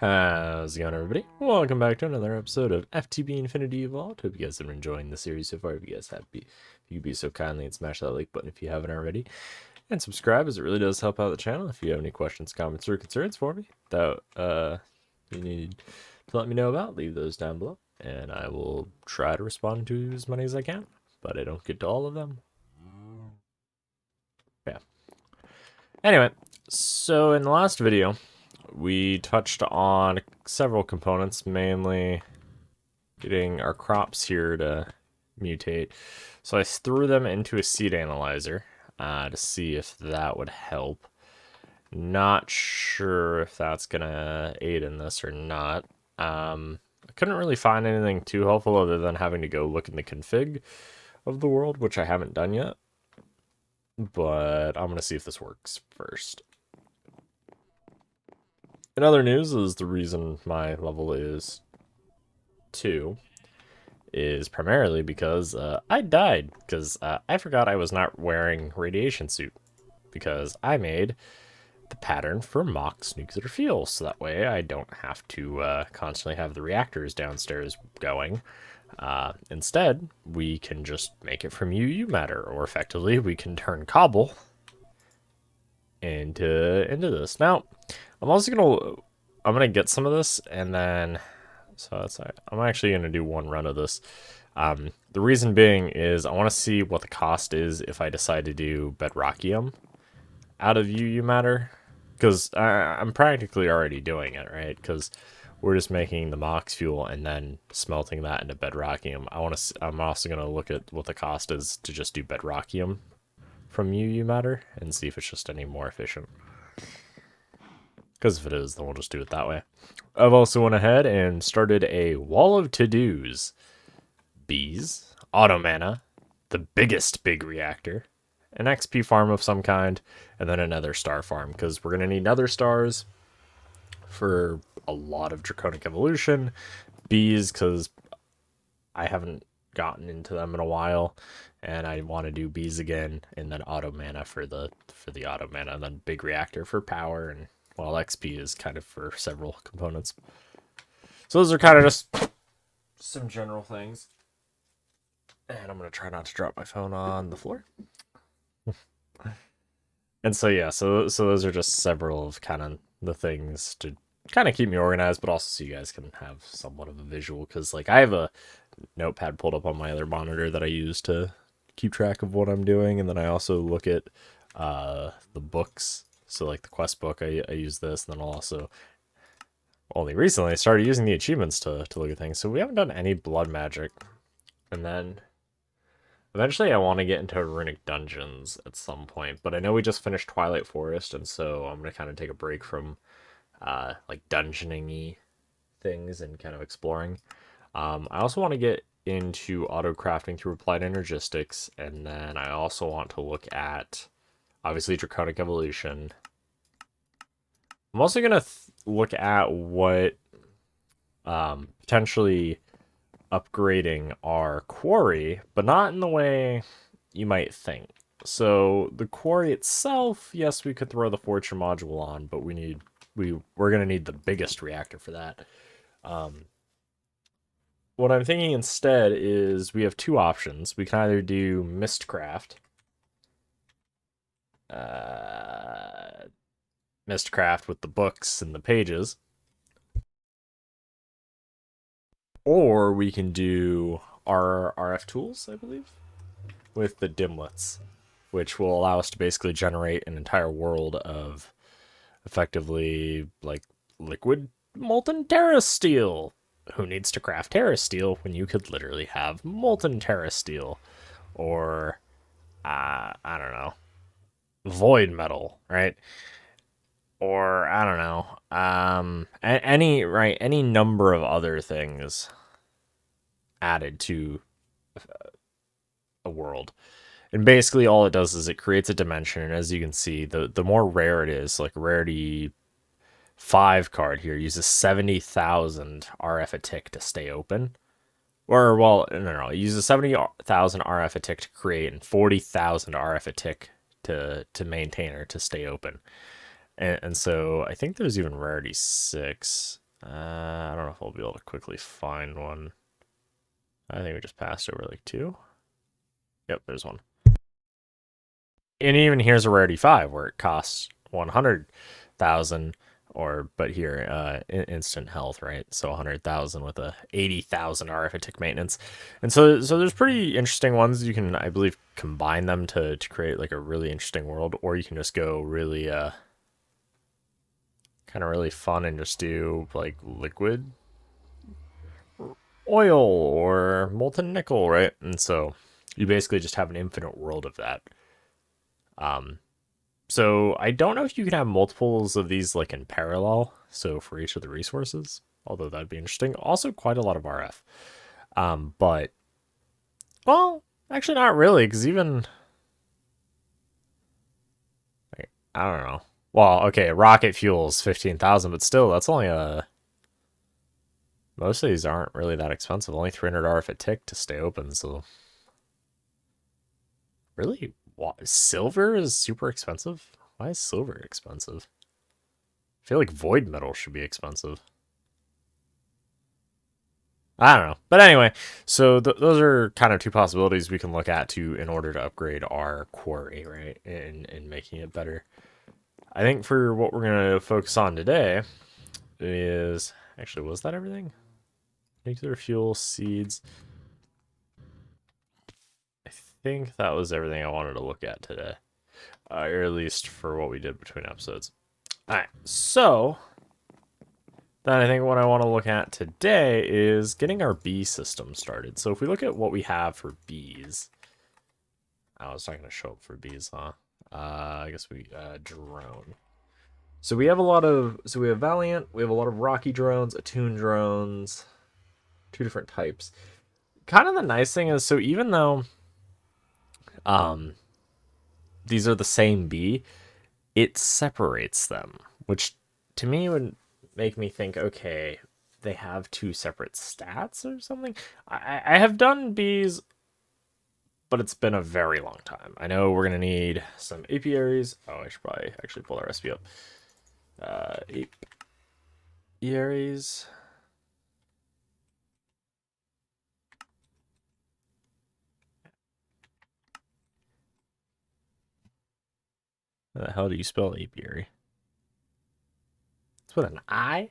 How's it going, everybody? Welcome back to another episode of FTB Infinity Evolved. Hope you guys have been enjoying the series so far. If you guys have, if you could be so kindly and smash that like button if you haven't already, and subscribe, as it really does help out the channel. If you have any questions, comments, or concerns for me that you need to let me know about, leave those down below, and I will try to respond to as many as I can. But I don't get to all of them. Yeah. Anyway, so in the last video, we touched on several components, mainly getting our crops here to mutate. So I threw them into a seed analyzer to see if that would help. Not sure if that's gonna aid in this or not. I couldn't really find anything too helpful other than having to go look in the config of the world, which I haven't done yet. But I'm gonna see if this works first. In other news, is the reason my level is 2 is primarily because I died because I forgot I was not wearing radiation suit because I made the pattern for Mock's nuclear fuel, so that way I don't have to constantly have the reactors downstairs going. Instead, we can just make it from UU matter, or effectively we can turn cobble into this. Now, I'm gonna get some of this, and then I'm actually gonna do one run of this. The reason being is I want to see what the cost is if I decide to do bedrockium out of UU matter, because I'm practically already doing it, right? Because we're just making the Mox fuel and then smelting that into bedrockium. I'm also gonna look at what the cost is to just do bedrockium from UU matter and see if it's just any more efficient. Because if it is, then we'll just do it that way. I've also went ahead and started a wall of to-dos. Bees, auto mana, the biggest big reactor, an XP farm of some kind, and then another star farm, because we're going to need nether stars for a lot of Draconic Evolution. Bees, because I haven't gotten into them in a while, and I want to do bees again, and then auto mana for the auto mana, and then big reactor for power, and well, XP is kind of for several components. So those are kind of just some general things. And I'm going to try not to drop my phone on the floor. And so, yeah, so those are just several of kind of the things to kind of keep me organized, but also so you guys can have somewhat of a visual. Because, like, I have a notepad pulled up on my other monitor that I use to keep track of what I'm doing. And then I also look at the books. So, like, the quest book, I use this. And then I'll also, only recently, I started using the achievements to look at things. So we haven't done any blood magic. And then eventually I want to get into runic dungeons at some point, but I know we just finished Twilight Forest, and so I'm going to kind of take a break from like dungeoning-y things and kind of exploring. I also want to get into auto crafting through applied energistics, and then I also want to look at obviously Draconic Evolution. I'm also going to look at what potentially upgrading our quarry, but not in the way you might think. So the quarry itself, yes, we could throw the fortune module on, but we're gonna need the biggest reactor for that. What I'm thinking instead is we have two options. We can either do Mistcraft, Mistcraft with the books and the pages, or we can do our RF tools, I believe, with the dimlets, which will allow us to basically generate an entire world of effectively like liquid molten terra steel. Who needs to craft terra steel when you could literally have molten terra steel? Or I don't know, void metal, right? Or I don't know, any number of other things added to a world. And basically all it does is it creates a dimension, and as you can see, the more rare it is, like rarity 5 card here uses 70,000 RF a tick to stay open. Or, well, no, it uses 70,000 RF a tick to create and 40,000 RF a tick to maintain or to stay open. And so I think there's even rarity 6. I don't know if I'll be able to quickly find one. I think we just passed over like 2. Yep, there's one. And even here's a rarity 5 where it costs 100,000, but here instant health, right? So 100,000 with a 80,000 arithmetic maintenance. And so there's pretty interesting ones. You can, I believe, combine them to create like a really interesting world, or you can just go really kind of really fun and just do like liquid oil or molten nickel, right? And so you basically just have an infinite world of that. So I don't know if you can have multiples of these like in parallel. So for each of the resources, although that'd be interesting. Also, quite a lot of RF. But well, actually not really, because even like, I don't know. Well, okay, rocket fuel's 15,000, but still, that's only a. Most of these aren't really that expensive. Only 300 RF a tick to stay open. So really, silver is super expensive. Why is silver expensive? I feel like void metal should be expensive. I don't know. But anyway, so those are kind of two possibilities we can look at to in order to upgrade our quarry, right? And making it better. I think for what we're going to focus on today is actually, was that everything? Nuclear fuel, seeds. I think that was everything I wanted to look at today, or at least for what we did between episodes. All right, so then I think what I want to look at today is getting our bee system started. So if we look at what we have for bees, oh, it's not going to show up for bees, huh? I guess we drone. So we have we have Valiant, we have a lot of Rocky drones, Attune drones, 2 different types. Kind of the nice thing is, so even though these are the same bee, it separates them, which to me would make me think, okay, they have 2 separate stats or something. I have done bees, but it's been a very long time. I know we're gonna need some apiaries. Oh, I should probably actually pull our recipe up. Apiaries. How the hell do you spell apiary? It's with an I?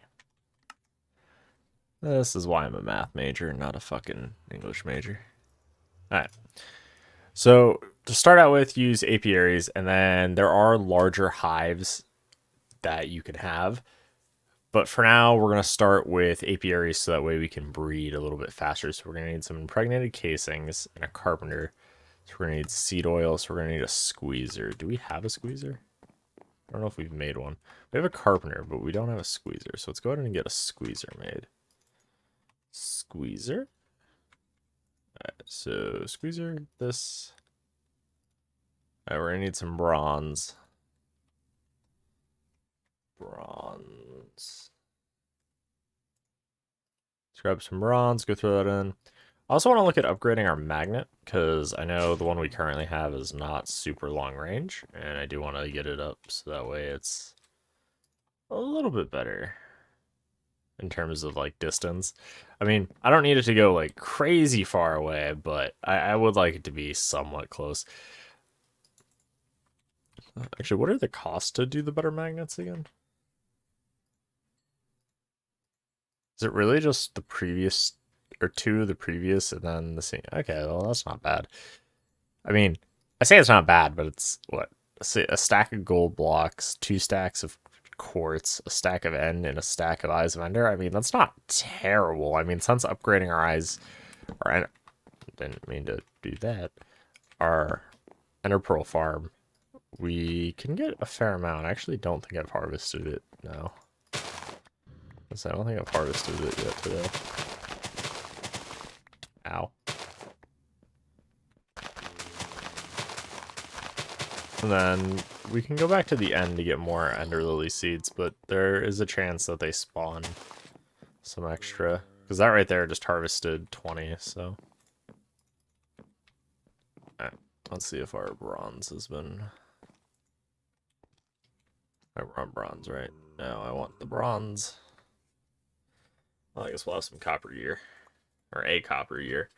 This is why I'm a math major, not a fucking English major. Alright. So to start out with, use apiaries, and then there are larger hives that you can have. But for now, we're going to start with apiaries so that way we can breed a little bit faster. So we're going to need some impregnated casings and a carpenter. So we're going to need seed oil. So we're going to need a squeezer. Do we have a squeezer? I don't know if we've made one. We have a carpenter, but we don't have a squeezer. So let's go ahead and get a squeezer made. Squeezer. Alright, so squeezer, this. Alright, we're going to need some bronze. Bronze. Let's grab some bronze, go throw that in. I also want to look at upgrading our magnet, because I know the one we currently have is not super long range, and I do want to get it up so that way it's a little bit better in terms of like distance. I mean, I don't need it to go like crazy far away, but I would like it to be somewhat close. Actually, what are the costs to do the better magnets again? Is it really just the previous, or 2 of the previous and then the same? Okay, well, that's not bad. I mean, I say it's not bad, but it's what? A stack of gold blocks, 2 stacks of quartz, a stack of end, and a stack of eyes of ender. I mean, that's not terrible. I mean, since upgrading our eyes, or didn't mean to do that, our ender pearl farm, we can get a fair amount. I actually don't think I've harvested it. No. I don't think I've harvested it yet today. Ow. And then we can go back to the end to get more ender lily seeds, but there is a chance that they spawn some extra. Because that right there just harvested 20, so. Alright, let's see if our bronze has been. I want bronze, right? No, I want the bronze. Well, I guess we'll have some copper gear. Or a copper gear.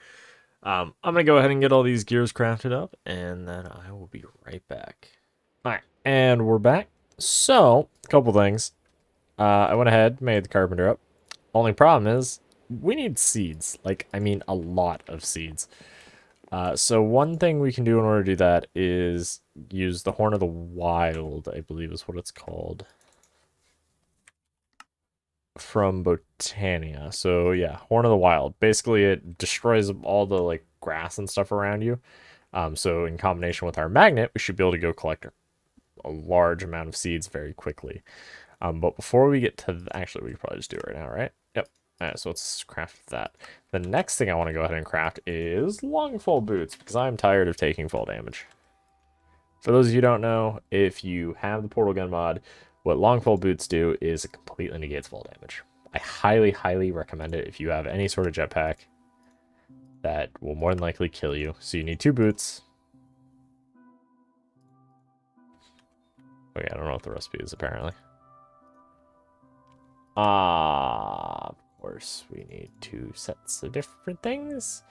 I'm going to go ahead and get all these gears crafted up, and then I will be right back. Alright, and we're back. So, a couple things. I went ahead, made the carpenter up. Only problem is, we need seeds. Like, I mean, a lot of seeds. So one thing we can do in order to do that is use the Horn of the Wild, I believe is what it's called, from Botania. So yeah, Horn of the Wild. Basically, it destroys all the like grass and stuff around you. So in combination with our magnet, we should be able to go collect a large amount of seeds very quickly. But before we get to actually, we could probably just do it right now, right? Yep. All right, so let's craft that. The next thing I want to go ahead and craft is long fall boots, because I'm tired of taking fall damage. For those of you who don't know, if you have the portal gun mod, what long fall boots do is it completely negates fall damage. I highly, highly recommend it if you have any sort of jetpack that will more than likely kill you. So you need 2 boots. Okay, I don't know what the recipe is apparently. Of course, we need 2 sets of different things.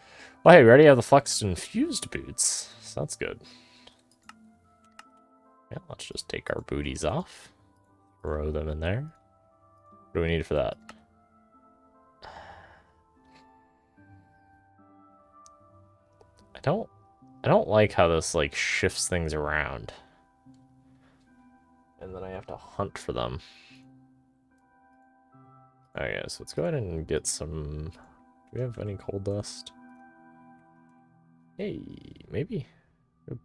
Well, hey, we already have the flexed and fused boots, so that's good. Yeah, let's just take our booties off, throw them in there. What do we need for that? I don't like how this like shifts things around. And then I have to hunt for them. Okay, so let's go ahead and get some. Do we have any coal dust? Hey, maybe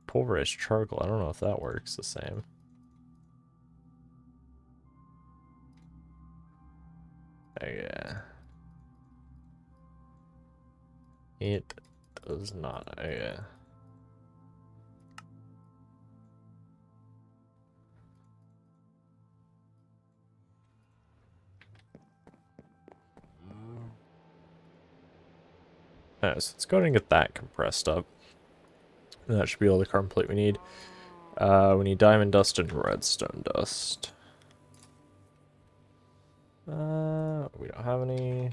pulverized charcoal. I don't know if that works the same. Yeah. It does not. Yeah. Alright, so let's go ahead and get that compressed up. And that should be all the carbon plate we need. We need diamond dust and redstone dust. We don't have any.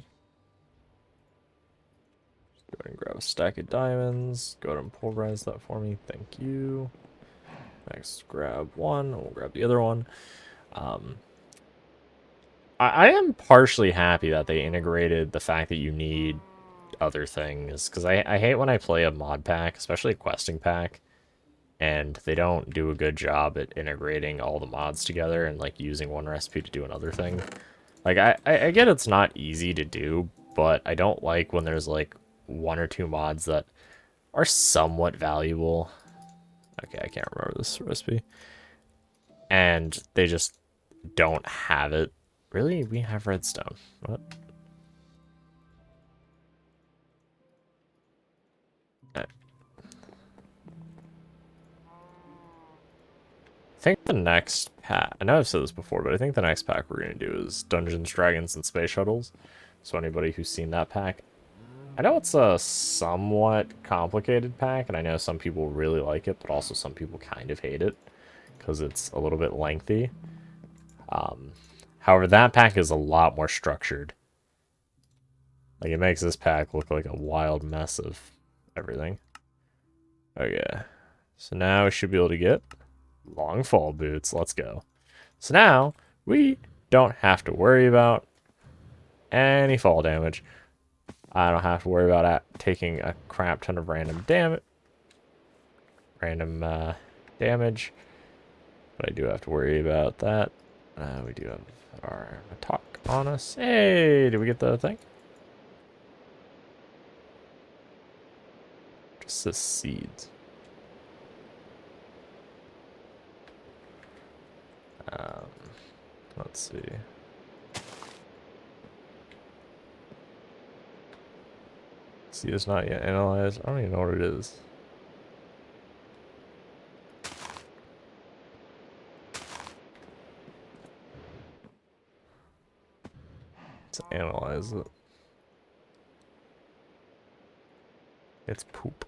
Go ahead and grab a stack of diamonds. Go ahead and pulverize that for me. Thank you. Next, grab one. We'll grab the other one. I am partially happy that they integrated the fact that you need other things. Because I hate when I play a mod pack, especially a questing pack, and they don't do a good job at integrating all the mods together and like using one recipe to do another thing. Like I get it's not easy to do, but I don't like when there's like 1 or 2 mods that are somewhat valuable. Okay, I can't remember this recipe. And they just don't have it. Really? We have redstone. What? I think the next pack, I know I've said this before, but I think the next pack we're going to do is Dungeons, Dragons, and Space Shuttles. So anybody who's seen that pack, I know it's a somewhat complicated pack, and I know some people really like it, but also some people kind of hate it because it's a little bit lengthy. However, that pack is a lot more structured. Like, it makes this pack look like a wild mess of everything. Okay. So now we should be able to get long fall boots. Let's go. So now we don't have to worry about any fall damage. I don't have to worry about taking a crap ton of random damage. Damage. But I do have to worry about that. We do have our talk on us. Hey, did we get the thing? Just the seeds. Let's see. See, it's not yet analyzed. I don't even know what it is. Let's analyze it. It's poop.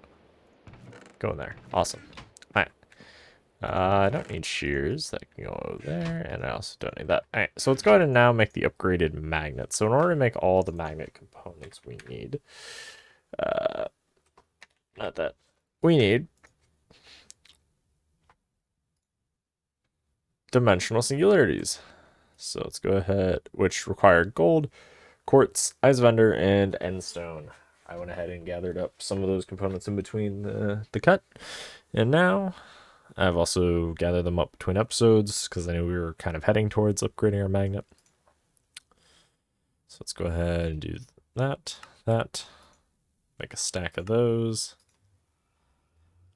Go in there. Awesome. Alright. I don't need shears. That can go over there, and I also don't need that. All right, so let's go ahead and now make the upgraded magnet. So in order to make all the magnet components we need, not that, we need dimensional singularities. So let's go ahead, which require gold, quartz, ice vendor, and endstone. I went ahead and gathered up some of those components in between the cut, and now I've also gathered them up between episodes because I knew we were kind of heading towards upgrading our magnet. So let's go ahead and do that, make a stack of those.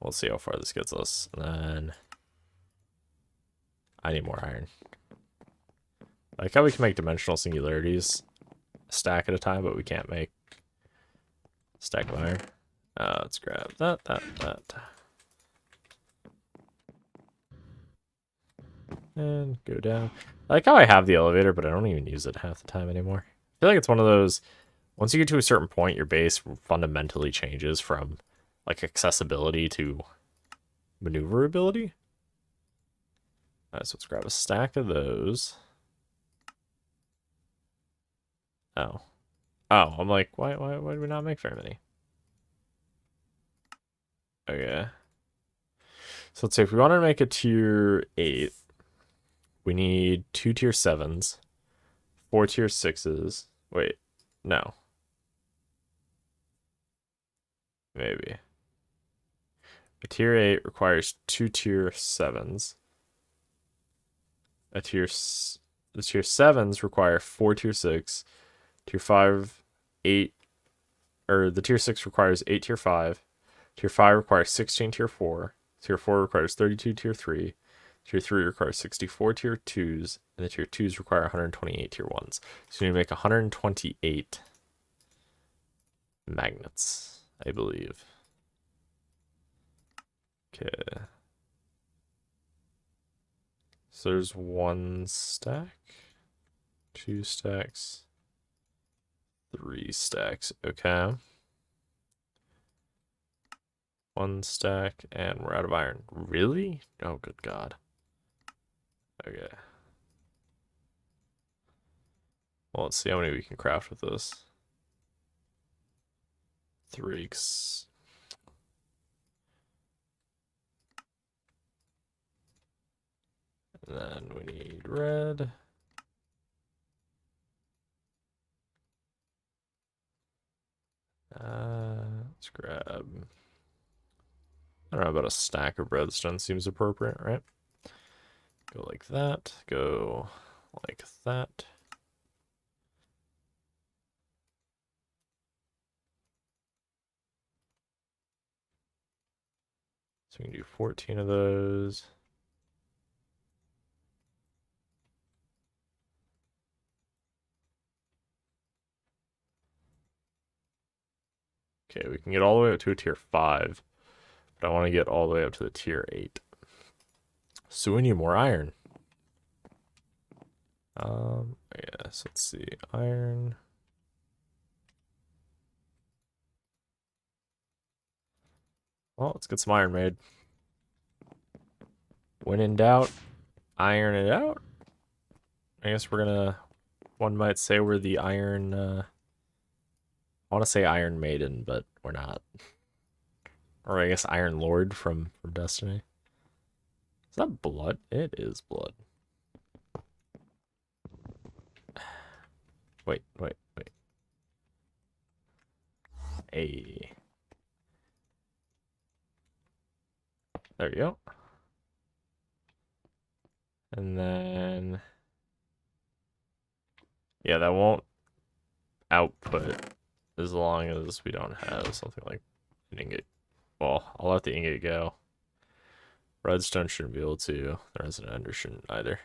We'll see how far this gets us. And then I need more iron. Like how we can make dimensional singularities a stack at a time, but we can't make a stack of iron. Let's grab that. And go down. I like how I have the elevator, but I don't even use it half the time anymore. I feel like it's one of those, once you get to a certain point, your base fundamentally changes from like accessibility to maneuverability. Alright, so let's grab a stack of those. Oh. Oh, I'm like, why did we not make very many? Okay. So let's say if we want to make a tier 8, we need 2 tier 7s, 4 tier 6s. Wait, no. Maybe. A tier 8 requires 2 tier 7s. The tier 7s require 4 tier 6. Tier 5, 8, or the tier 6 requires 8 tier 5. Tier 5 requires 16 tier 4. Tier 4 requires 32 tier 3. Tier 3 requires 64 tier 2s. And the tier 2s require 128 tier 1s. So you need to make 128 magnets, I believe. Okay. So there's 1 stack, 2 stacks, 3 stacks. Okay. 1 stack, and we're out of iron. Really? Oh, good God. Okay. Well, let's see how many we can craft with this. 3. And then we need red. Let's grab, I don't know, about a stack of redstone seems appropriate, right? Go like that, go like that. So we can do 14 of those. Okay, we can get all the way up to a tier 5, but I want to get all the way up to the tier 8. So we need more iron. Yes, let's see, iron. Well, let's get some iron made. When in doubt, iron it out. I guess we're gonna, one might say we're the iron, I want to say Iron Maiden, but we're not. Or I guess Iron Lord from Destiny. Is that blood? It is blood. Wait. Hey. There you go. And then, yeah, that won't output as long as we don't have something like an ingot. Well, I'll let the ingot go. Redstone shouldn't be able to. The resident ender shouldn't either.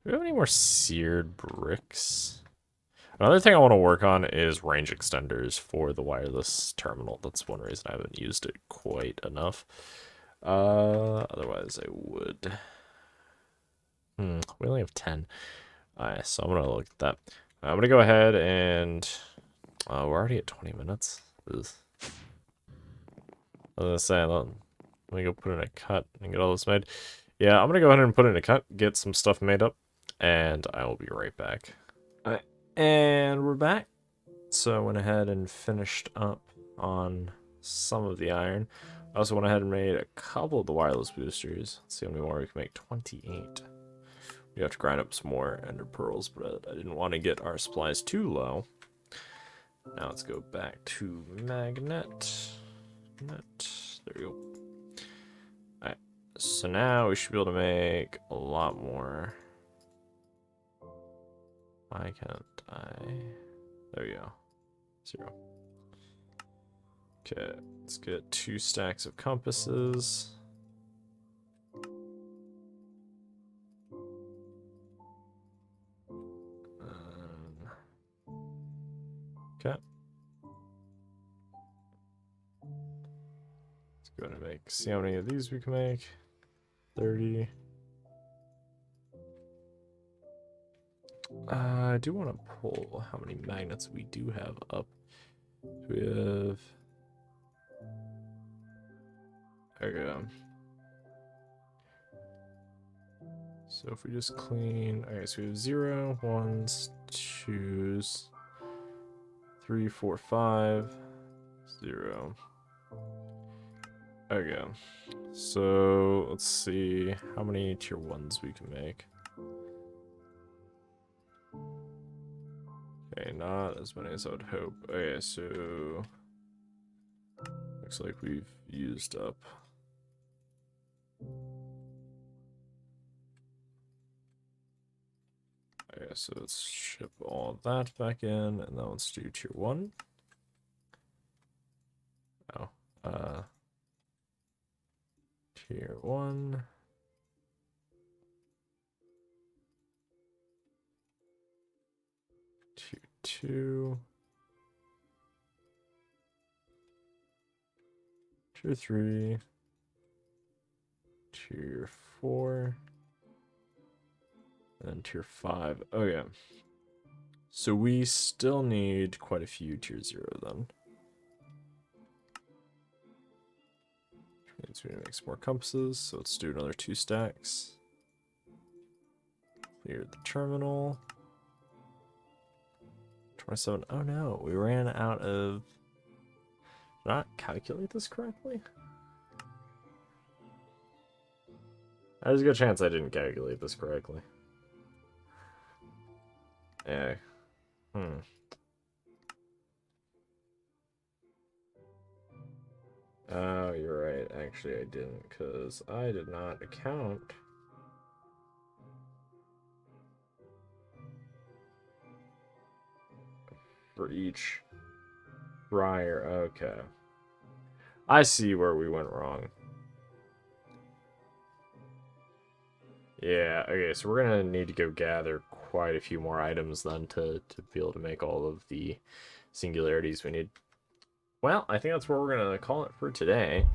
Do we have any more seared bricks? Another thing I want to work on is range extenders for the wireless terminal. That's one reason I haven't used it quite enough. Otherwise I would. We only have 10. Alright, so I'm gonna look at that. I'm gonna go ahead and we're already at 20 minutes. Ugh. I was gonna say, Let me go put in a cut and get all this made. Yeah, I'm gonna go ahead and put in a cut, get some stuff made up, and I will be right back. Alright, and we're back. So I went ahead and finished up on some of the iron. I also went ahead and made a couple of the wireless boosters. Let's see how many more we can make. 28. We have to grind up some more ender pearls, but I didn't want to get our supplies too low. Now let's go back to magnet. There we go. Alright, so now we should be able to make a lot more. Why can't I? There we go. 0. Okay, let's get 2 stacks of compasses. Okay. Let's go ahead and see how many of these we can make. 30. I do want to pull how many magnets we do have up. We have... Okay. So if we just clean... Okay, so we have 0, 1s, 2s, 3, 4, 5, 0. Okay. So let's see how many tier 1s we can make. Okay, not as many as I would hope. Okay, so looks like we've used up. Okay, so let's ship all of that back in, and then let's do tier 1. Oh, tier 1. Tier 2. Tier 3. Tier 4. And tier 5. Oh yeah. So we still need quite a few tier 0 then. Which means we need to make some more compasses, so let's do another 2 stacks. Clear the terminal. 27. Oh no, we ran out of... Did I not calculate this correctly? There's a good chance I didn't calculate this correctly. Yeah. Oh, you're right. Actually, I didn't, because I did not account for each briar. Okay. I see where we went wrong. Yeah, okay, so we're gonna need to go gather quite a few more items then to be able to make all of the singularities we need. Well, I think that's where we're gonna call it for today.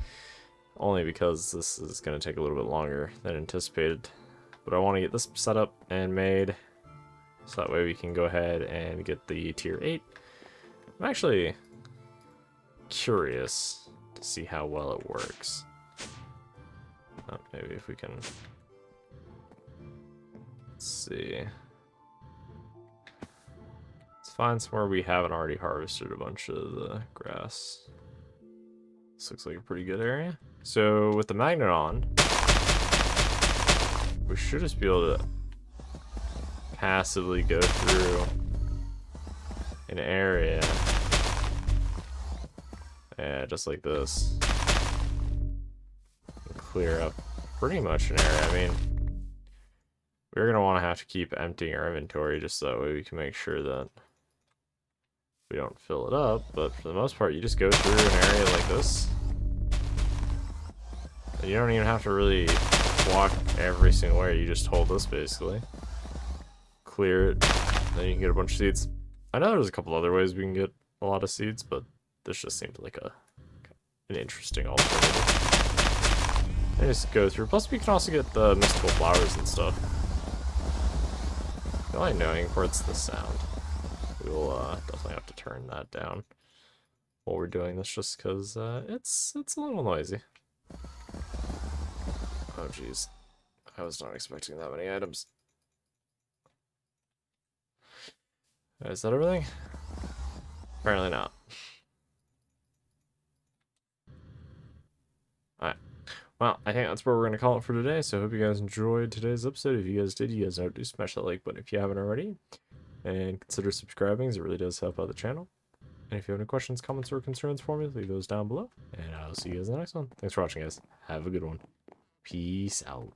Only because this is gonna take a little bit longer than anticipated. But I want to get this set up and made, so that way we can go ahead and get the tier 8. I'm actually curious to see how well it works. Oh, maybe if we can... Let's see. Let's find somewhere we haven't already harvested a bunch of the grass. This looks like a pretty good area. So with the magnet on, we should just be able to passively go through an area. Yeah, just like this. And clear up pretty much an area. I mean, we're going to want to have to keep emptying our inventory just so that way we can make sure that we don't fill it up. But for the most part, you just go through an area like this. And you don't even have to really walk every single way. You just hold this basically. Clear it. Then you can get a bunch of seeds. I know there's a couple other ways we can get a lot of seeds, but this just seemed like an interesting alternative. And just go through. Plus we can also get the mystical flowers and stuff. The only annoying part's the sound. We will definitely have to turn that down while we're doing this, just because it's a little noisy. Oh, jeez. I was not expecting that many items. Is that everything? Apparently not. Alright. Well, I think that's where we're going to call it for today. So I hope you guys enjoyed today's episode. If you guys did, you guys know to smash that like button if you haven't already. And consider subscribing, as it really does help out the channel. And if you have any questions, comments, or concerns for me, leave those down below. And I'll see you guys in the next one. Thanks for watching, guys. Have a good one. Peace out.